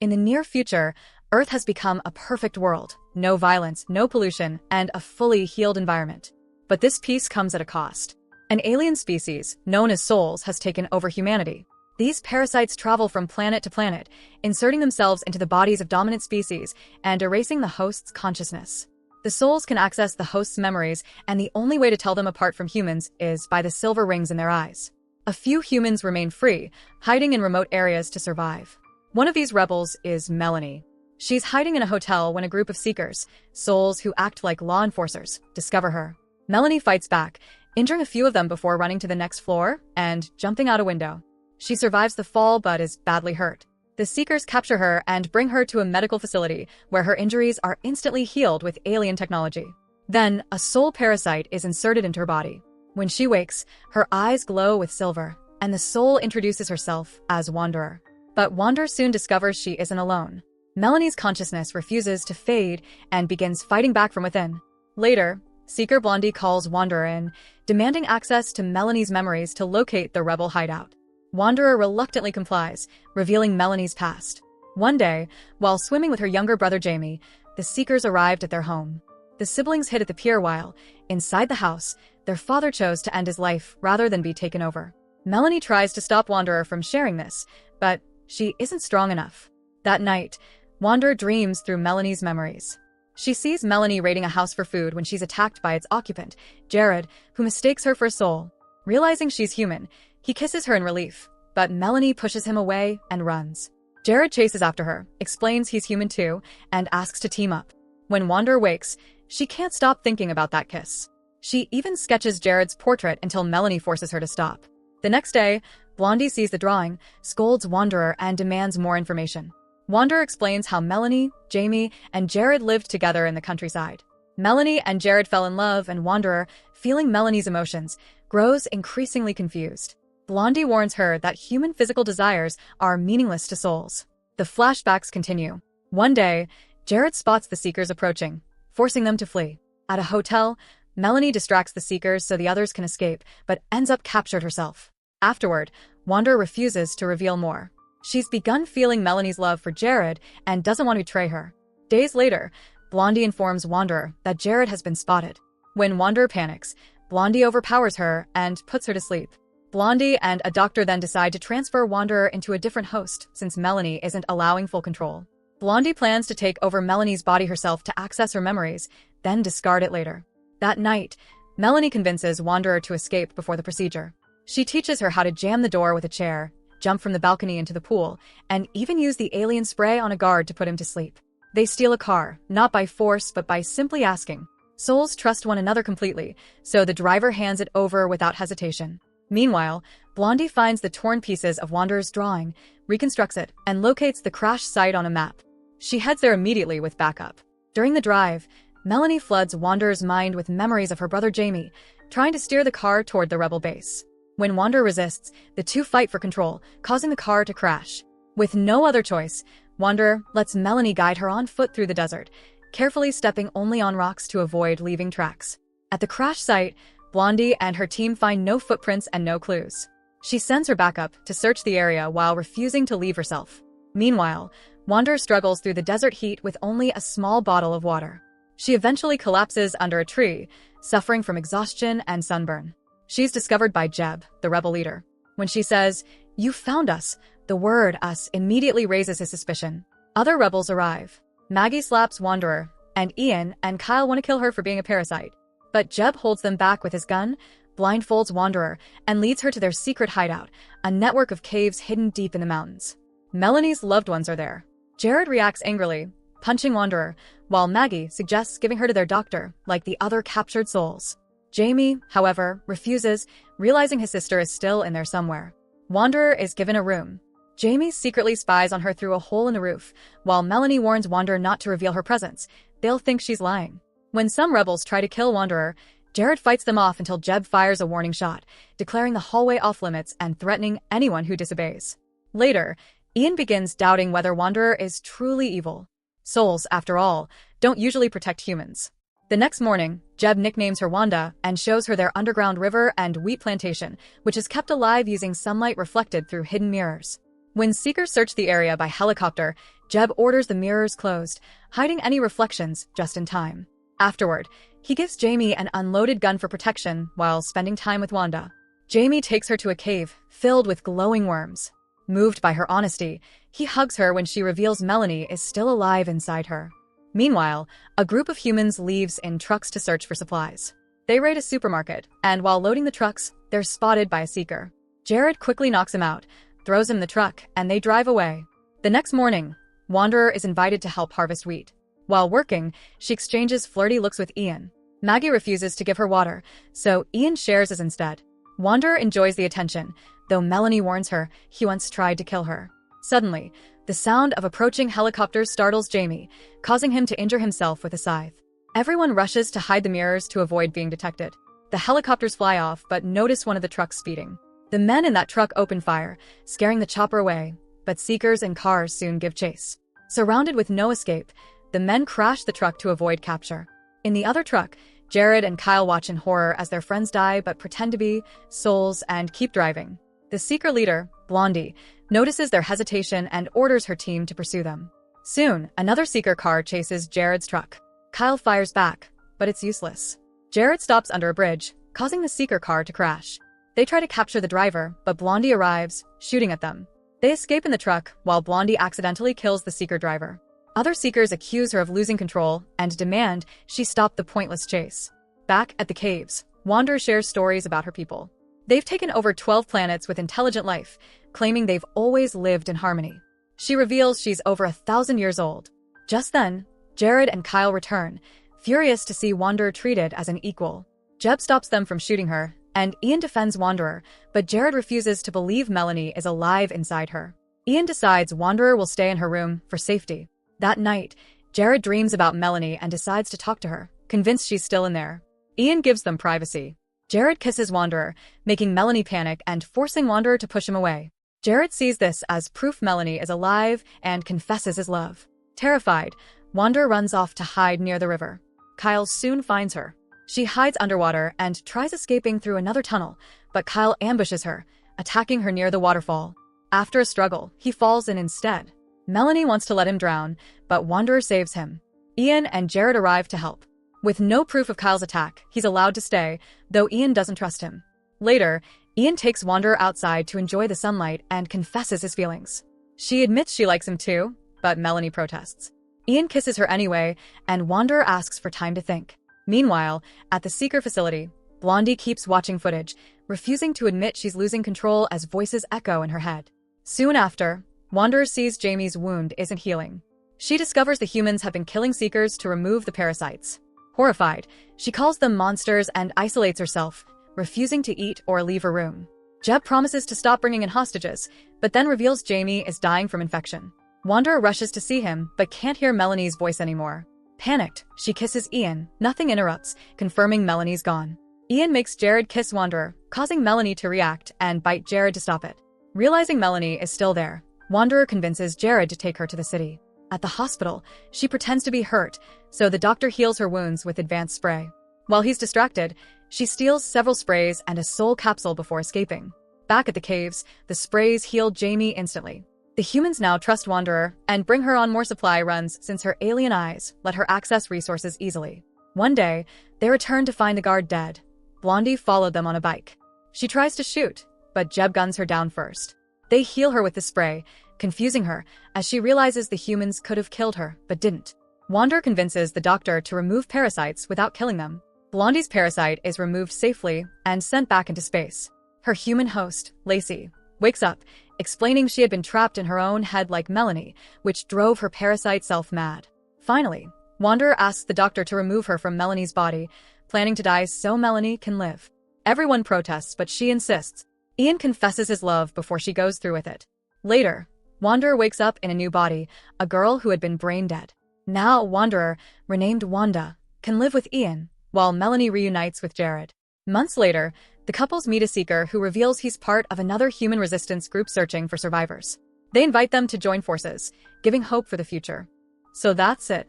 In the near future, Earth has become a perfect world. No violence, no pollution, and a fully healed environment. But this peace comes at a cost. An alien species, known as souls, has taken over humanity. These parasites travel from planet to planet, inserting themselves into the bodies of dominant species and erasing the host's consciousness. The souls can access the host's memories, and the only way to tell them apart from humans is by the silver rings in their eyes. A few humans remain free, hiding in remote areas to survive. One of these rebels is Melanie. She's hiding in a hotel when a group of seekers, souls who act like law enforcers, discover her. Melanie fights back, injuring a few of them before running to the next floor and jumping out a window. She survives the fall but is badly hurt. The seekers capture her and bring her to a medical facility where her injuries are instantly healed with alien technology. Then, a soul parasite is inserted into her body. When she wakes, her eyes glow with silver, and the soul introduces herself as Wanderer. But Wanderer soon discovers she isn't alone. Melanie's consciousness refuses to fade and begins fighting back from within. Later, Seeker Blondie calls Wanderer in, demanding access to Melanie's memories to locate the rebel hideout. Wanderer reluctantly complies, revealing Melanie's past. One day, while swimming with her younger brother Jamie, the Seekers arrived at their home. The siblings hid at the pier while, inside the house, their father chose to end his life rather than be taken over. Melanie tries to stop Wanderer from sharing this, but she isn't strong enough. That night, Wanderer dreams through Melanie's memories. She sees Melanie raiding a house for food when she's attacked by its occupant, Jared, who mistakes her for a soul. Realizing she's human, he kisses her in relief, but Melanie pushes him away and runs. Jared chases after her, explains he's human too, and asks to team up. When Wanderer wakes, she can't stop thinking about that kiss. She even sketches Jared's portrait until Melanie forces her to stop. The next day, Blondie sees the drawing, scolds Wanderer, and demands more information. Wanderer explains how Melanie, Jamie, and Jared lived together in the countryside. Melanie and Jared fell in love, and Wanderer, feeling Melanie's emotions, grows increasingly confused. Blondie warns her that human physical desires are meaningless to souls. The flashbacks continue. One day, Jared spots the Seekers approaching, forcing them to flee. At a hotel, Melanie distracts the Seekers so the others can escape, but ends up captured herself. Afterward, Wanderer refuses to reveal more. She's begun feeling Melanie's love for Jared and doesn't want to betray her. Days later, Blondie informs Wanderer that Jared has been spotted. When Wanderer panics, Blondie overpowers her and puts her to sleep. Blondie and a doctor then decide to transfer Wanderer into a different host since Melanie isn't allowing full control. Blondie plans to take over Melanie's body herself to access her memories, then discard it later. That night, Melanie convinces Wanderer to escape before the procedure. She teaches her how to jam the door with a chair, jump from the balcony into the pool, and even use the alien spray on a guard to put him to sleep. They steal a car, not by force but by simply asking. Souls trust one another completely, so the driver hands it over without hesitation. Meanwhile, Blondie finds the torn pieces of Wanderer's drawing, reconstructs it, and locates the crash site on a map. She heads there immediately with backup. During the drive, Melanie floods Wanderer's mind with memories of her brother Jamie, trying to steer the car toward the rebel base. When Wanderer resists, the two fight for control, causing the car to crash. With no other choice, Wanderer lets Melanie guide her on foot through the desert, carefully stepping only on rocks to avoid leaving tracks. At the crash site, Blondie and her team find no footprints and no clues. She sends her backup to search the area while refusing to leave herself. Meanwhile, Wanderer struggles through the desert heat with only a small bottle of water. She eventually collapses under a tree, suffering from exhaustion and sunburn. She's discovered by Jeb, the rebel leader. When she says, "You found us," the word "us" immediately raises his suspicion. Other rebels arrive. Maggie slaps Wanderer, and Ian and Kyle want to kill her for being a parasite. But Jeb holds them back with his gun, blindfolds Wanderer, and leads her to their secret hideout, a network of caves hidden deep in the mountains. Melanie's loved ones are there. Jared reacts angrily, punching Wanderer, while Maggie suggests giving her to their doctor, like the other captured souls. Jamie, however, refuses, realizing his sister is still in there somewhere. Wanderer is given a room. Jamie secretly spies on her through a hole in the roof, while Melanie warns Wanderer not to reveal her presence. They'll think she's lying. When some rebels try to kill Wanderer, Jared fights them off until Jeb fires a warning shot, declaring the hallway off-limits and threatening anyone who disobeys. Later, Ian begins doubting whether Wanderer is truly evil. Souls, after all, don't usually protect humans. The next morning, Jeb nicknames her Wanda and shows her their underground river and wheat plantation, which is kept alive using sunlight reflected through hidden mirrors. When seekers search the area by helicopter, Jeb orders the mirrors closed, hiding any reflections just in time. Afterward, he gives Jamie an unloaded gun for protection while spending time with Wanda. Jamie takes her to a cave filled with glowing worms. Moved by her honesty, he hugs her when she reveals Melanie is still alive inside her. Meanwhile, a group of humans leaves in trucks to search for supplies. They raid a supermarket, and while loading the trucks, they're spotted by a seeker. Jared quickly knocks him out, throws him the truck, and they drive away. The next morning, Wanderer is invited to help harvest wheat. While working, she exchanges flirty looks with Ian. Maggie refuses to give her water, so Ian shares his instead. Wanderer enjoys the attention, though Melanie warns her he once tried to kill her. Suddenly, the sound of approaching helicopters startles Jamie, causing him to injure himself with a scythe. Everyone rushes to hide the mirrors to avoid being detected. The helicopters fly off but notice one of the trucks speeding. The men in that truck open fire, scaring the chopper away, but seekers and cars soon give chase. Surrounded with no escape, the men crash the truck to avoid capture. In the other truck, Jared and Kyle watch in horror as their friends die but pretend to be souls and keep driving. The seeker leader, Blondie, notices their hesitation and orders her team to pursue them. Soon, another seeker car chases Jared's truck. Kyle fires back, but it's useless. Jared stops under a bridge, causing the seeker car to crash. They try to capture the driver, but Blondie arrives, shooting at them. They escape in the truck, while Blondie accidentally kills the seeker driver. Other seekers accuse her of losing control and demand she stop the pointless chase. Back at the caves, Wanderer shares stories about her people. They've taken over 12 planets with intelligent life, claiming they've always lived in harmony. She reveals she's over 1,000 years old. Just then, Jared and Kyle return, furious to see Wanderer treated as an equal. Jeb stops them from shooting her, and Ian defends Wanderer, but Jared refuses to believe Melanie is alive inside her. Ian decides Wanderer will stay in her room for safety. That night, Jared dreams about Melanie and decides to talk to her, convinced she's still in there. Ian gives them privacy. Jared kisses Wanderer, making Melanie panic and forcing Wanderer to push him away. Jared sees this as proof Melanie is alive and confesses his love. Terrified, Wanderer runs off to hide near the river. Kyle soon finds her. She hides underwater and tries escaping through another tunnel, but Kyle ambushes her, attacking her near the waterfall. After a struggle, he falls in instead. Melanie wants to let him drown, but Wanderer saves him. Ian and Jared arrive to help. With no proof of Kyle's attack, he's allowed to stay, though Ian doesn't trust him. Later, Ian takes Wanderer outside to enjoy the sunlight and confesses his feelings. She admits she likes him too, but Melanie protests. Ian kisses her anyway, and Wanderer asks for time to think. Meanwhile, at the Seeker facility, Blondie keeps watching footage, refusing to admit she's losing control as voices echo in her head. Soon after, Wanderer sees Jamie's wound isn't healing. She discovers the humans have been killing Seekers to remove the parasites. Horrified, she calls them monsters and isolates herself, refusing to eat or leave her room. Jeb promises to stop bringing in hostages, but then reveals Jamie is dying from infection. Wanderer rushes to see him, but can't hear Melanie's voice anymore. Panicked, she kisses Ian, nothing interrupts, confirming Melanie's gone. Ian makes Jared kiss Wanderer, causing Melanie to react and bite Jared to stop it. Realizing Melanie is still there, Wanderer convinces Jared to take her to the city. At the hospital, she pretends to be hurt, so the doctor heals her wounds with advanced spray. While he's distracted, she steals several sprays and a soul capsule before escaping. Back at the caves, the sprays heal Jamie instantly. The humans now trust Wanderer and bring her on more supply runs since her alien eyes let her access resources easily. One day, they return to find the guard dead. Blondie followed them on a bike. She tries to shoot, but Jeb guns her down first. They heal her with the spray, confusing her as she realizes the humans could have killed her but didn't. Wanderer convinces the doctor to remove parasites without killing them. Blondie's parasite is removed safely and sent back into space. Her human host, Lacey, wakes up, explaining she had been trapped in her own head like Melanie, which drove her parasite self mad. Finally, Wanderer asks the doctor to remove her from Melanie's body, planning to die so Melanie can live. Everyone protests, but she insists. Ian confesses his love before she goes through with it. Later, Wanderer wakes up in a new body, a girl who had been brain dead. Now Wanderer, renamed Wanda, can live with Ian, while Melanie reunites with Jared. Months later, the couples meet a seeker who reveals he's part of another human resistance group searching for survivors. They invite them to join forces, giving hope for the future. So that's it.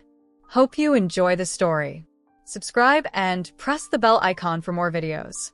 Hope you enjoy the story. Subscribe and press the bell icon for more videos.